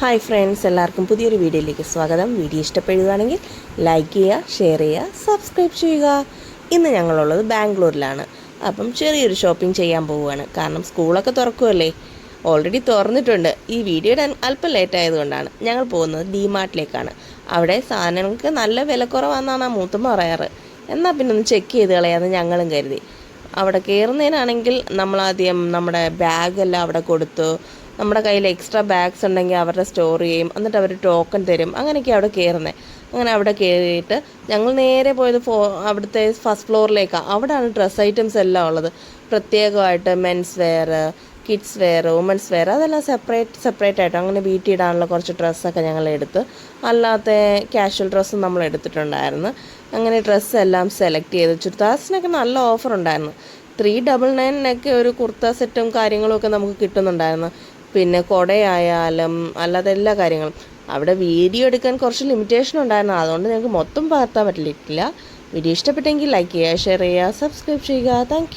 Hi friends, എല്ലാവർക്കും പുതിയൊരു വീഡിയോയിലേക്ക് സ്വാഗതം. വീഡിയോ ഇഷ്ടപ്പെടുകയാണെങ്കിൽ ലൈക്ക് ചെയ്യുക, ഷെയർ ചെയ്യുക, സബ്സ്ക്രൈബ് ചെയ്യുക. ഇന്ന് ഞങ്ങളുള്ളത് ബാംഗ്ലൂരിലാണ്. അപ്പം ചെറിയൊരു ഷോപ്പിംഗ് ചെയ്യാൻ പോവുകയാണ്. കാരണം സ്കൂളൊക്കെ തുറക്കുമല്ലേ, ഓൾറെഡി തുറന്നിട്ടുണ്ട്. ഈ വീഡിയോയുടെ അല്പം ലേറ്റ് ആയതുകൊണ്ടാണ്. ഞങ്ങൾ പോകുന്നത് ഡിമാർട്ടിലേക്കാണ്. അവിടെ സാധനങ്ങൾക്ക് നല്ല വിലക്കുറവാണെന്നാണ് ആ മൂത്തമ്മ പറയാറ്. എന്നാൽ പിന്നെ ഒന്ന് ചെക്ക് ചെയ്ത് കളയാമെന്ന് ഞങ്ങളും കരുതി. അവിടെ കയറുന്നതിനാണെങ്കിൽ നമ്മളാദ്യം നമ്മുടെ ബാഗെല്ലാം അവിടെ കൊടുത്തു. നമ്മുടെ കയ്യിൽ എക്സ്ട്രാ ബാഗ്സ് ഉണ്ടെങ്കിൽ അവരുടെ സ്റ്റോർ ചെയ്യും, എന്നിട്ട് അവർ ടോക്കൺ തരും. അങ്ങനെയൊക്കെ അവിടെ കയറുന്നത്. അങ്ങനെ അവിടെ കയറിയിട്ട് ഞങ്ങൾ നേരെ പോയത് അവിടുത്തെ ഫസ്റ്റ് ഫ്ലോറിലേക്കാണ്. അവിടെയാണ് ഡ്രസ്സ് ഐറ്റംസ് എല്ലാം ഉള്ളത്. പ്രത്യേകമായിട്ട് men's wear, kids wear, women's wear, അതെല്ലാം സെപ്പറേറ്റ് ആയിട്ട്. അങ്ങനെ വീട്ടിൽ ഇടാനുള്ള കുറച്ച് ഡ്രസ്സൊക്കെ ഞങ്ങൾ എടുത്ത്, അല്ലാത്ത ക്യാഷ്വൽ ഡ്രസ്സും നമ്മൾ എടുത്തിട്ടുണ്ടായിരുന്നു. അങ്ങനെ ഡ്രസ്സെല്ലാം സെലക്ട് ചെയ്ത്, ചുരിദാസിനൊക്കെ നല്ല ഓഫർ ഉണ്ടായിരുന്നു. 399 ഒരു കുർത്ത സെറ്റും കാര്യങ്ങളും ഒക്കെ നമുക്ക് കിട്ടുന്നുണ്ടായിരുന്നു. പിന്നെ കുടയായാലും അല്ലാതെ എല്ലാ കാര്യങ്ങളും. അവിടെ വീഡിയോ എടുക്കാൻ കുറച്ച് ലിമിറ്റേഷൻ ഉണ്ടായിരുന്നു, അതുകൊണ്ട് ഞങ്ങൾക്ക് മൊത്തം പകർത്താൻ പറ്റില്ല. വീഡിയോ ഇഷ്ടപ്പെട്ടെങ്കിൽ ലൈക്ക് ചെയ്യുക, ഷെയർ ചെയ്യുക, സബ്സ്ക്രൈബ് ചെയ്യുക. താങ്ക്